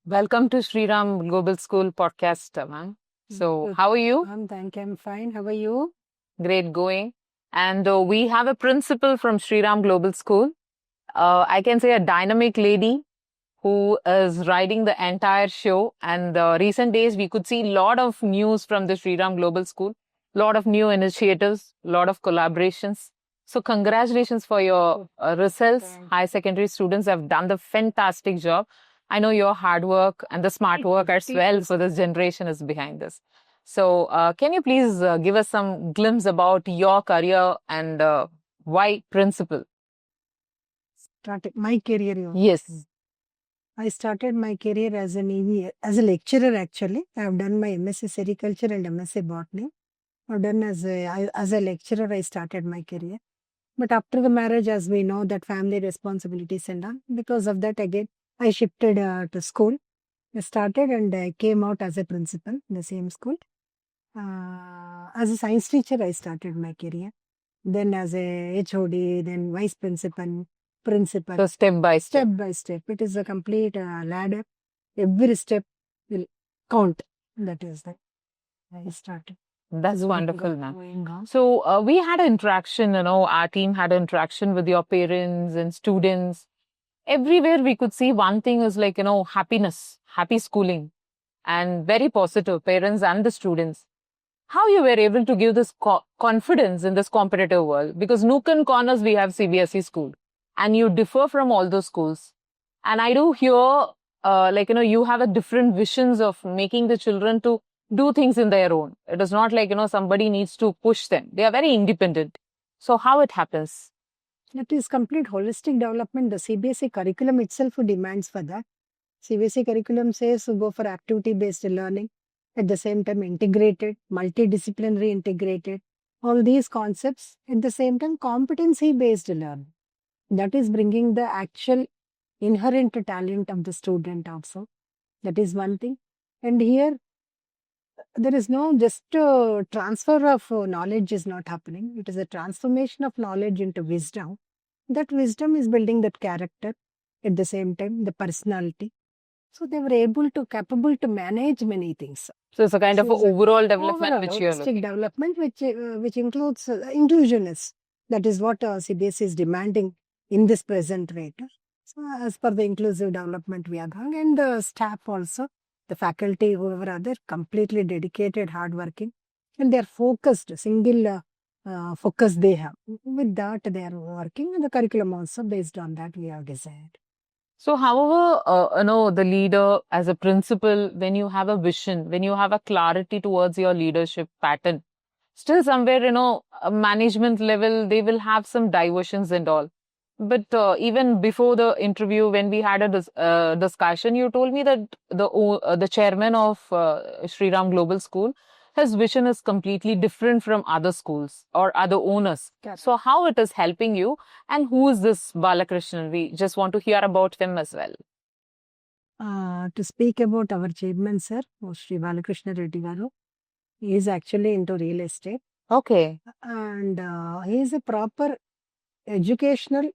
Welcome to Sriram Global School podcast, ma'am. So, Good. how are you? Thank you. I'm fine. How are you? Great going. And we have a principal from Sriram Global School. I can say a dynamic lady who is riding the entire show. And recent days, we could see a lot of news from the Sriram Global School, lot of new initiatives, lot of collaborations. So, congratulations for your results. Thank High secondary students have done the fantastic job. I know your hard work and the smart work as well for this generation is behind this. So, can you please give us some glimpse about your career and why principal? Started my career. Yes. I started my career as as a lecturer. Actually, I have done my MSc Sericulture and MSc Botany. I've done as a lecturer. I started my career, but after the marriage, as we know, that family responsibilities and all. Because of that, again, I shifted to school. I started and I came out as a principal in the same school. As a science teacher, I started my career. Then as a HOD, then vice principal, principal. So, step by step. Step by step. It is a complete ladder. Every step will count. That is that I started. That's Going wonderful, on, ma'am. going on. So we had an interaction, our team had an interaction with your parents and students. Everywhere we could see one thing is like, happiness, happy schooling, and very positive, parents and the students. How you were able to give this confidence in this competitive world? Because nook and corners we have CBSE school, and you differ from all those schools. And I do hear, you have a different visions of making the children to do things in their own. It is not like, somebody needs to push them. They are very independent. So how it happens? That is complete holistic development. The CBSE curriculum itself demands for that. CBSE curriculum says to go for activity-based learning. At the same time, integrated, multidisciplinary integrated. All these concepts at the same time, competency-based learning. That is bringing the actual inherent talent of the student also. That is one thing. And here, there is no just transfer of knowledge is not happening. It is a transformation of knowledge into wisdom. That wisdom is building that character at the same time, the personality. So they were capable to manage many things. So it's a kind of So it's a overall development Overall, which you're holistic looking. development, which includes inclusiveness. That is what CBSE is demanding in this present rate. So as per the inclusive development we are going, and the staff also, the faculty, whoever are there, completely dedicated, hardworking, and they are focused, single focus they have. With that, they are working, and the curriculum also based on that we have designed. So, however, the leader as a principal, when you have a vision, when you have a clarity towards your leadership pattern, still somewhere, a management level, they will have some diversions and all. But even before the interview, when we had a discussion, you told me that the chairman of Sri Ram Global School, his vision is completely different from other schools or other owners. Correct. So how it is helping you, and who is this Balakrishnan? We just want to hear about him as well. To speak about our chairman, sir, Sri Balakrishna Reddy Garu, he is actually into real estate, Okay. and he is a proper educational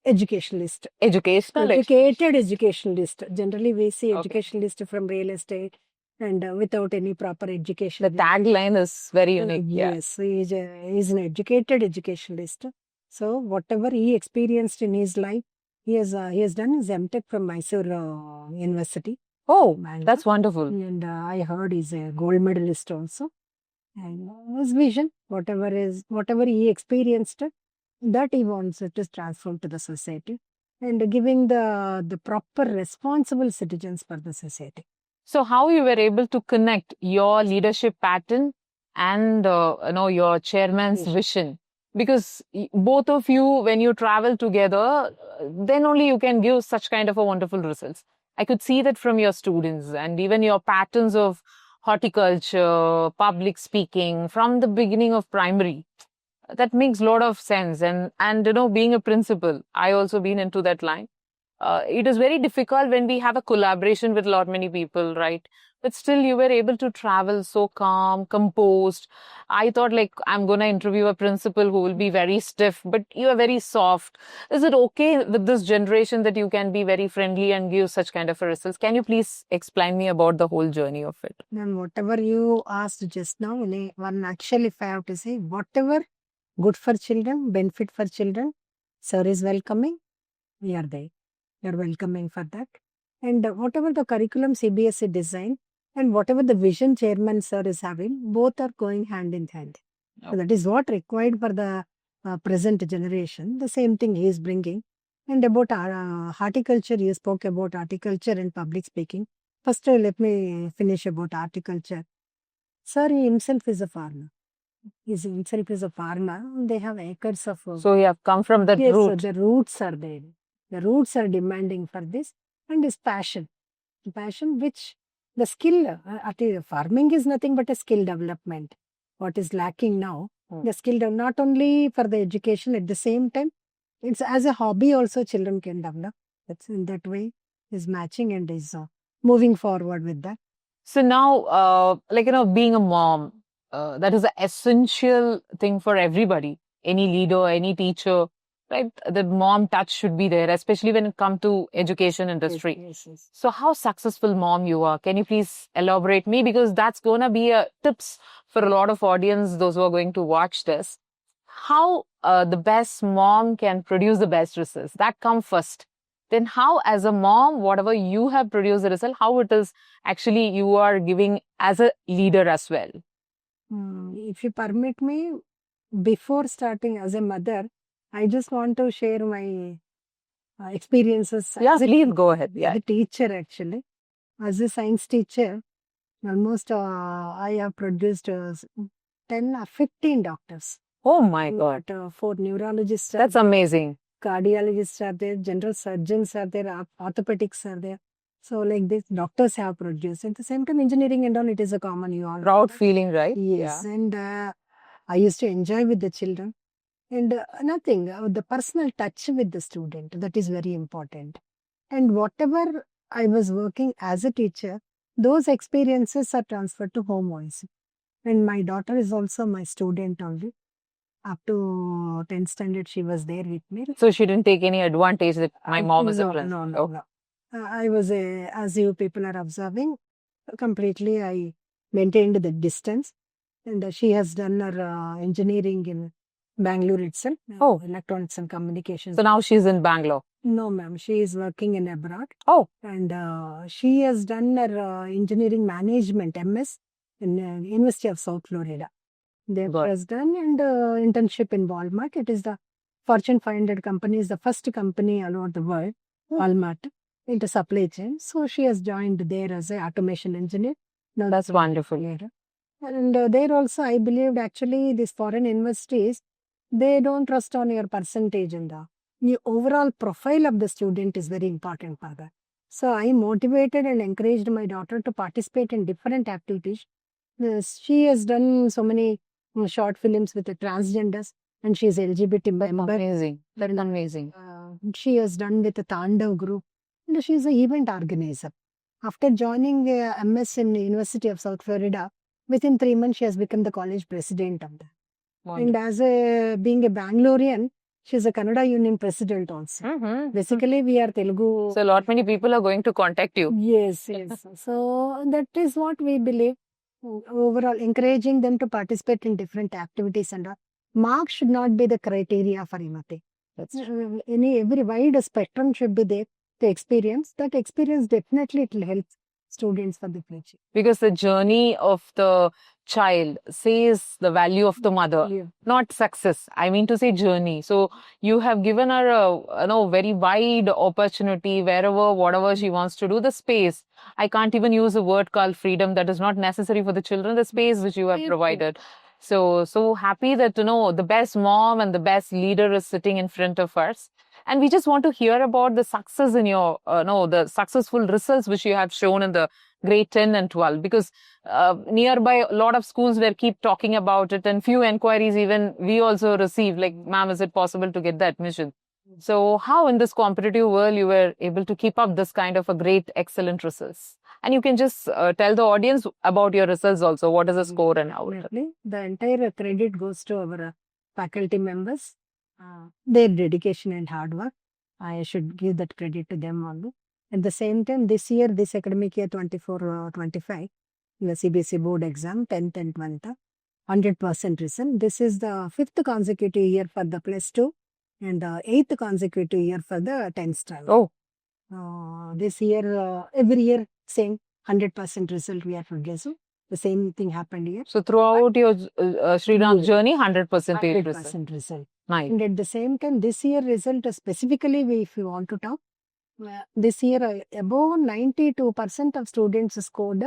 educationalist, Educational. educated educationalist. Generally, we see Okay. educationalist from real estate and without any proper education. The tagline is very unique. Yeah. Yes, he is an educated educationalist. So whatever he experienced in his life, he has done his MTech from Mysore University. Oh, Bangalore. that's wonderful. And I heard he's a gold medalist also. And his vision, whatever he experienced, that he wants to transform to the society and giving the proper responsible citizens for the society. So how you were able to connect your leadership pattern and your chairman's Yes. vision? Because both of you, when you travel together, then only you can give such kind of a wonderful results. I could see that from your students and even your patterns of horticulture, public speaking from the beginning of primary. That makes a lot of sense. And being a principal, I also been into that line. It is very difficult when we have a collaboration with a lot many people, right? but still you were able to travel so calm, composed. I thought like I'm going to interview a principal who will be very stiff, but you are very soft. Is it okay with this generation that you can be very friendly and give such kind of a results? Can you please explain me about the whole journey of it? Then whatever you asked just now, in one nutshell, if I have to say, whatever good for children, benefit for children, sir is welcoming, we are there. We are welcoming for that. And whatever the curriculum CBSE design and whatever the vision chairman sir is having, both are going hand in hand. So that is what required for the present generation. The same thing he is bringing. And about horticulture, you spoke about horticulture and public speaking. First, let me finish about horticulture. Sir he himself is a farmer. He himself is a farmer. They have acres of. So you have come from that Yes, so root. the roots are there. The roots are demanding for this, and his passion. Passion which the skill, farming is nothing but a skill development. What is lacking now, the skill, not only for the education, at the same time, it's as a hobby also children can develop. That's in that way is matching and is moving forward with that. So now, being a mom, that is an essential thing for everybody. Any leader, any teacher, right? The mom touch should be there, especially when it comes to education industry. Yes. So how successful mom you are? Can you please elaborate me? Because that's going to be a tips for a lot of audience, those who are going to watch this. How the best mom can produce the best results. That come first. Then how as a mom, whatever you have produced the result, how it is actually you are giving as a leader as well. If you permit me, before starting as a mother, I just want to share my experiences. Yeah, please go ahead. As a teacher, actually. As a science teacher, almost I have produced 10 or 15 doctors. Oh my God. 4 neurologists. That's amazing. Cardiologists are there, general surgeons are there, orthopedics are there. So like this, doctors have produced. At the same time, engineering and all, it is a common, you all. Proud feeling, right? Yes. Yeah. And I used to enjoy with the children. And nothing, the personal touch with the student, that is very important. And whatever I was working as a teacher, those experiences are transferred to home also. And my daughter is also my student only. Up to 10th standard, she was there with me. So she didn't take any advantage that my mom is a principal. No. I was, as you people are observing, completely I maintained the distance. And she has done her engineering in Bangalore itself. Oh. Electronics and communications. So now she's in Bangalore. No, ma'am. She is working in abroad. Oh. And she has done her engineering management, MS, in University of South Florida. They has done and internship in Walmart. It is the Fortune 500 company, is the first company all over the world, Walmart, into supply chain. So she has joined there as an automation engineer. Now that's wonderful. And there also, I believed actually these foreign universities, they don't trust on your percentage in the overall profile of the student is very important for that. So I motivated and encouraged my daughter to participate in different activities. She has done so many short films with the transgenders, and she is LGBT member. Amazing. That is amazing. She has done with the Tandav group, and she is an event organizer. After joining MS in University of South Florida, within 3 months, she has become the college president of that. And as being a Bangalorean, she is a Kannada Union president also. Basically, we are Telugu. So a lot many people are going to contact you. Yes. So that is what we believe. Overall, encouraging them to participate in different activities and marks should not be the criteria for anything. Every wide spectrum should be there. The experience, that experience definitely it will help students for the future. Because the journey of the child says the value of the mother, not success. I mean to say journey. So you have given her a very wide opportunity wherever, whatever she wants to do, the space. I can't even use a word called freedom. That is not necessary for the children, the space which you have provided. So happy that, the best mom and the best leader is sitting in front of us. And we just want to hear about the success in your, the successful results which you have shown in the grade 10 and 12. Because nearby, a lot of schools were keep talking about it, and few inquiries even we also received, like, ma'am, is it possible to get the admission? So how in this competitive world you were able to keep up this kind of a great, excellent results? And you can just tell the audience about your results also. What is the score and how? Definitely. The entire credit goes to our faculty members, their dedication and hard work. I should give that credit to them only. At the same time, this year, this academic year 24-25, the CBSE board exam, 10th and 12th, 100% result. This is the 5th consecutive year for the plus 2 and the 8th consecutive year for the 10th standard. Oh, This year, every year, same 100% result we are producing. The same thing happened here. so throughout your Sriram's Yeah. journey, 100% result. 100% result. Nice. And at the same time, this year result specifically, if you want to talk, this year above 92% of students scored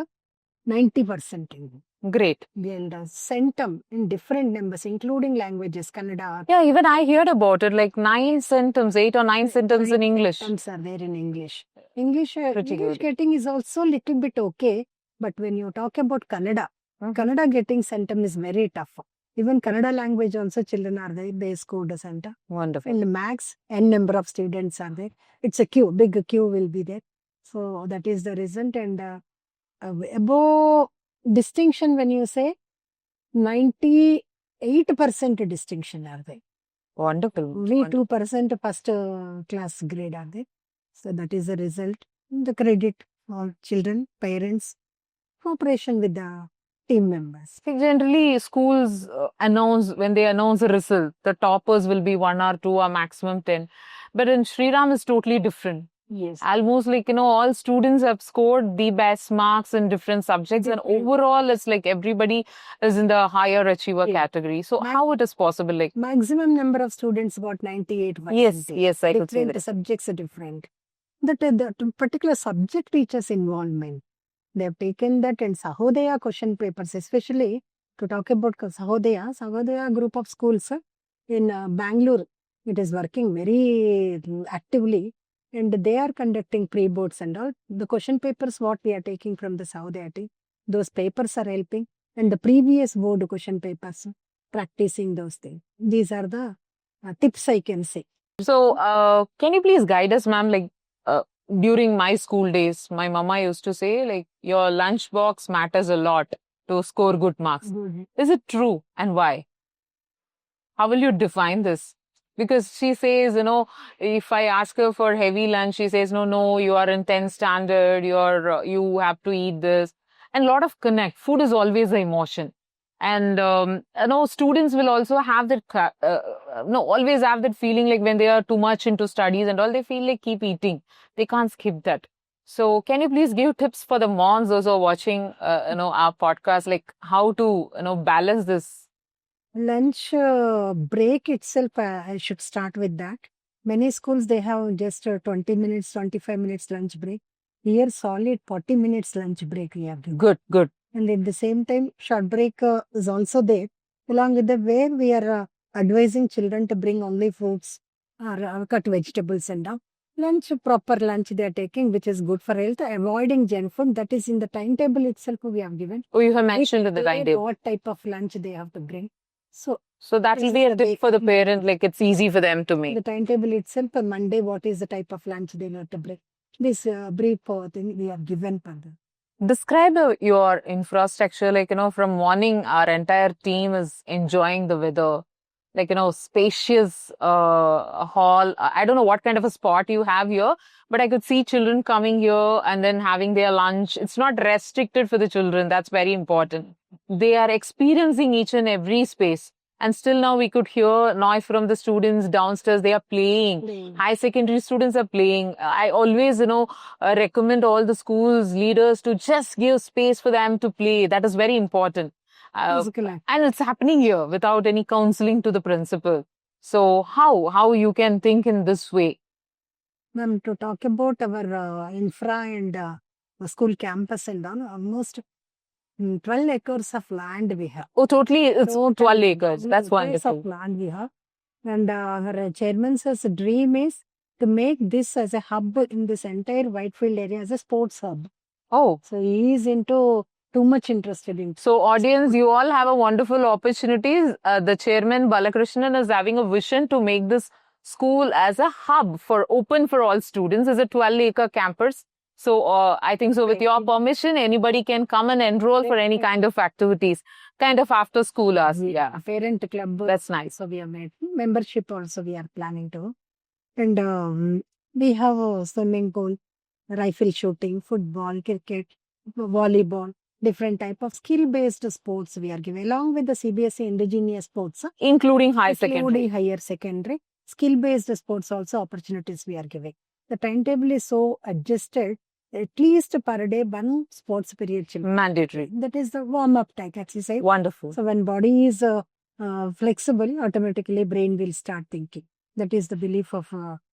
90% in Great. and centum in different numbers, including languages, Kannada. Yeah, even I heard about it, like 9 symptoms, 8 or 9 symptoms in English. Symptoms are there in English. English Pretty good. getting is also little bit okay, but when you talk about Kannada, Kannada getting centum is very tough. Even Kannada language also children are there, they scored a centum. Wonderful. In max, n number of students are there. It's a queue, big queue will be there. So that is the result. And above distinction, when you say 98% distinction are there. Wonderful. Only 2% first class grade are there. So that is the result. The credit for children, parents, cooperation with the team members. Generally, schools when they announce a result, the toppers will be 1 or 2 or maximum 10. But in Sriram, it's totally different. Yes. Almost like, all students have scored the best marks in different subjects. And overall, it's like everybody is in the higher achiever category. So how it is possible? Like maximum number of students got 98%. Yes, I could see Different that. subjects are different. The particular subject teachers' involvement. They have taken that and Sahodaya question papers, especially to talk about Sahodaya group of schools in Bangalore. It is working very actively and they are conducting pre-boards and all. The question papers what we are taking from the Sahodaya team, those papers are helping and the previous board question papers, practicing those things. These are the tips I can say. So, can you please guide us, ma'am? Like, during my school days, my mama used to say, like, your lunchbox matters a lot to score good marks. Is it true and why? How will you define this? Because she says, if I ask her for heavy lunch, she says, no, you are in 10th standard, you have to eat this. And a lot of connect. Food is always an emotion. And, students will also have that, always have that feeling like when they are too much into studies and all, they feel like keep eating. They can't skip that. So can you please give tips for the moms, those who are watching, our podcast, like how to, balance this? Lunch break itself, I should start with that. Many schools, they have just 20 minutes, 25 minutes lunch break. Here, solid 40 minutes lunch break we have. Good. And at the same time, short break is also there. Along with the way, we are advising children to bring only fruits or cut vegetables and all. Lunch, proper lunch they are taking, which is good for health. Avoiding junk food, that is in the timetable itself we have given. Oh, you have mentioned in the timetable. What type of lunch they have to bring. So that will be a tip for the parent, like it's easy for them to make. The timetable itself, Monday, what is the type of lunch they have to bring. This brief thing we have given for them. Describe your infrastructure, like, from morning, our entire team is enjoying the weather, like, spacious hall. I don't know what kind of a spot you have here, but I could see children coming here and then having their lunch. It's not restricted for the children. That's very important. They are experiencing each and every space. And still now we could hear noise from the students downstairs. They are playing. High secondary students are playing. I always, recommend all the schools leaders to just give space for them to play. That is very important. And it's happening here without any counseling to the principal. So how you can think in this way? Ma'am, to talk about our infra and school campus and all, almost 12 acres of land we have. Oh, totally, it's 12 acres. That's wonderful. Of land we have. And our chairman's dream is to make this as a hub in this entire Whitefield area as a sports hub. Oh. So he is too much interested in. So audience, you all have a wonderful opportunity. The chairman Balakrishnan is having a vision to make this school as a hub open for all students. It's a 12-acre campus. So I think so with your permission, anybody can come and enroll for any kind of activities, kind of after school hours. Yeah. Parent club. That's nice. So we have made membership also we are planning to. And we have a swimming pool, rifle shooting, football, cricket, volleyball, different type of skill-based sports we are giving along with the CBSE indigenous sports, Including high secondary. including higher secondary, skill-based sports also opportunities we are giving. The timetable is so adjusted, at least per day one sports period. Mandatory. That is the warm-up type exercise. Wonderful. So when body is flexible, automatically brain will start thinking. That is the belief of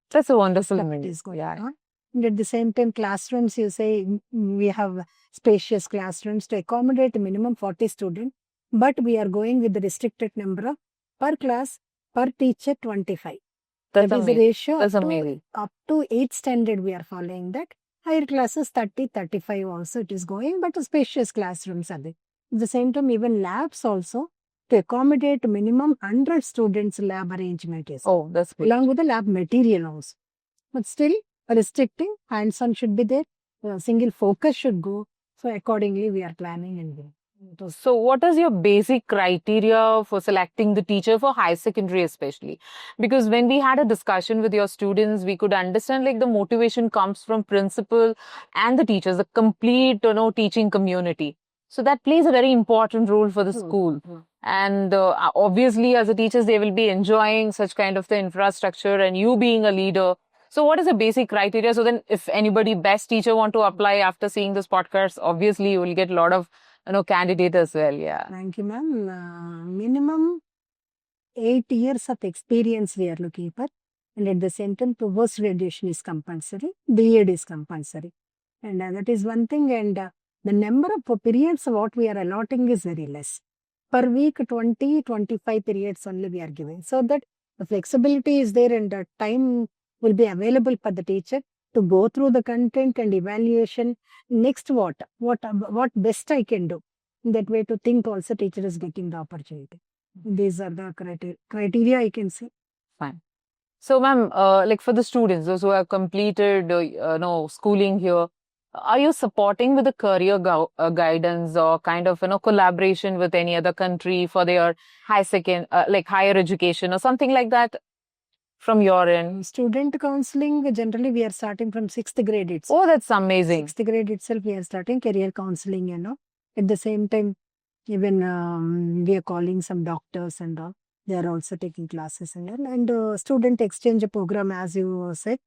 That's a wonderful that thing. is going on. And at the same time, classrooms, you say we have spacious classrooms to accommodate minimum 40 students, but we are going with the restricted number of per class, per teacher 25. That's That is the amazing. ratio That's amazing. up to 8th standard we are following that. Higher classes 30, 35 also it is going, but spacious classrooms are there. At the same time, even labs also to accommodate minimum 100 students lab arrangement is. Oh, that's good. Along with the lab material also. But still restricting, hands-on should be there, single focus should go. So accordingly we are planning and doing. So what is your basic criteria for selecting the teacher for high secondary especially? Because when we had a discussion with your students, we could understand like the motivation comes from principal and the teachers, the complete, teaching community. So that plays a very important role for the school. And obviously as a teachers, they will be enjoying such kind of the infrastructure and you being a leader. So what is the basic criteria? So then if anybody best teacher want to apply after seeing this podcast, obviously you will get a lot of candidate as well. Yeah. Thank you, ma'am. Minimum 8 years of experience we are looking for. And at the same time, post graduation is compulsory. B.Ed is compulsory. And that is one thing. And the number of periods what we are allotting is very less. Per week, 20, 25 periods only we are giving. So that the flexibility is there and the time will be available for the teacher to go through the content and evaluation. Next what best I can do. In that way to think also teacher is getting the opportunity. These are the criteria I can say. Fine. So ma'am, like for the students, those who have completed, schooling here, are you supporting with the career guidance or kind of, collaboration with any other country for their higher education or something like that? From your end? Student counseling, generally we are starting from 6th grade itself. Oh, that's amazing. 6th grade itself we are starting career counseling, At the same time, even we are calling some doctors and all. They are also taking classes and student exchange program as you said.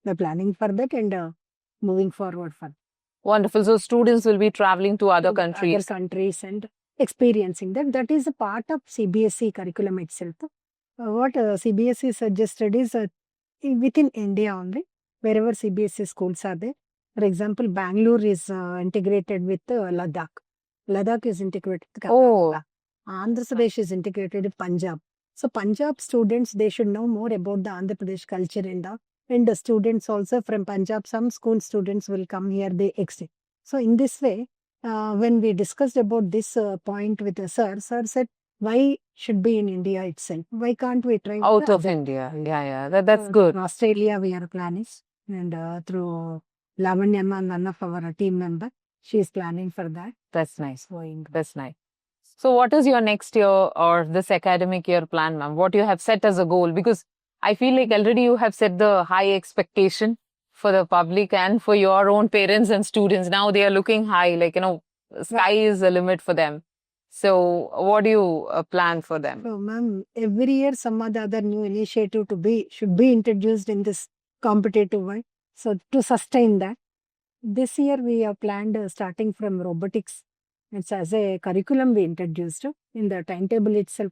We are planning for that and moving forward for. Wonderful. So students will be traveling to other countries. Other countries and experiencing that. That is a part of CBSE curriculum itself. What CBSE suggested is within India only, wherever CBSE schools are there. For example, Bangalore is integrated with Ladakh. Ladakh is integrated with Karnataka. Andhra Pradesh is integrated with Punjab. So Punjab students, they should know more about the Andhra Pradesh culture and the students also from Punjab, some school students will come here, they exit. So in this way, when we discussed about this point with the sir said, why should be in India itself? Why can't we try out of India? Yeah. That's good. Australia we are planning and through Lavanyamma, none of our team member, she is planning for that. That's nice. That's nice. So what is your next year or this academic year plan, ma'am? What you have set as a goal? Because I feel like already you have set the high expectation for the public and for your own parents and students. Now they are looking high, sky is the limit for them. So what do you plan for them? So ma'am, every year some other new initiative should be introduced in this competitive way. So to sustain that, this year we have planned starting from robotics. It's as a curriculum we introduced in the timetable itself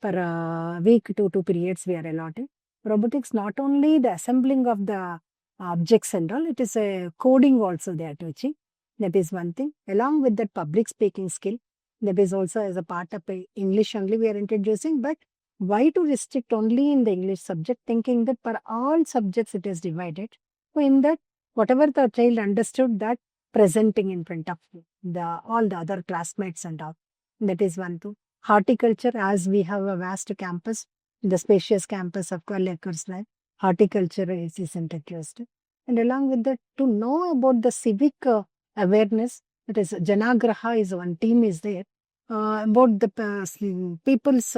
per week 2 periods we are allotted. Robotics, not only the assembling of the objects and all, it is a coding also they are teaching. That is one thing. Along with that public speaking skill, that is also as a part of English only we are introducing. But why to restrict only in the English subject, thinking that for all subjects it is divided. So in that, whatever the child understood, that presenting in front of all the other classmates and all. That is one thing. Horticulture, as we have a vast campus, the spacious campus of 12 acres land, horticulture is introduced. And along with that, to know about the civic awareness, that is Janagraha is one team is there, about the people's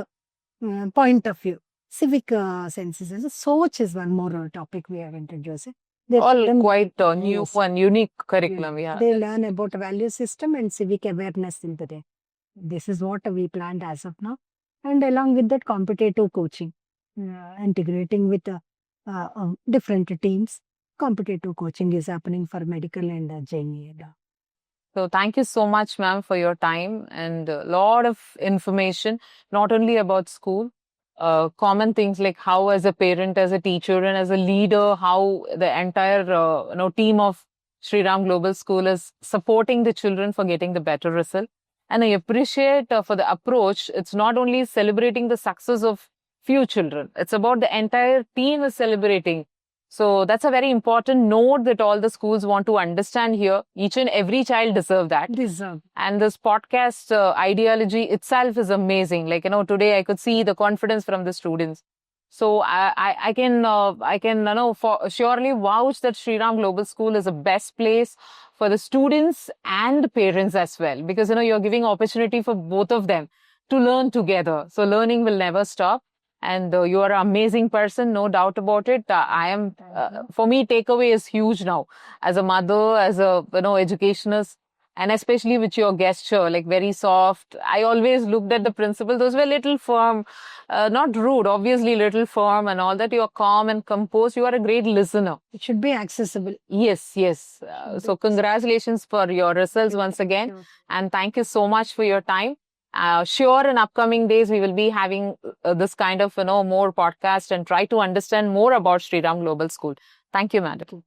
point of view. Civic senses. And Soch is one more topic we have introduced. They All learn- quite new Yes. and unique curriculum. Yeah. They learn about value system and civic awareness into there. This is what we planned as of now. And along with that, competitive coaching, integrating with different teams. Competitive coaching is happening for medical and JNE. So thank you so much, ma'am, for your time and a lot of information, not only about school, common things like how as a parent, as a teacher and as a leader, how the entire team of Sri Ram Global School is supporting the children for getting the better result. And I appreciate for the approach. It's not only celebrating the success of few children. It's about the entire team is celebrating. So that's a very important note that all the schools want to understand here. Each and every child deserve that. Deserve. And this podcast ideology itself is amazing. Like, today I could see the confidence from the students. So I can for surely vouch that Sri Ram Global School is the best place for the students and parents as well. Because, you're giving opportunity for both of them to learn together. So learning will never stop. And you are an amazing person, no doubt about it. I am, for me, takeaway is huge now. As a mother, as a, educationist, and especially with your gesture, like very soft. I always looked at the principal. Those were little firm, not rude, obviously little firm and all that. You're calm and composed. You are a great listener. It should be accessible. Yes, yes. So congratulations for your results once again. Sure. And thank you so much for your time. Sure, in upcoming days, we will be having this kind of, more podcast and try to understand more about Sri Ram Global School. Thank you, madam.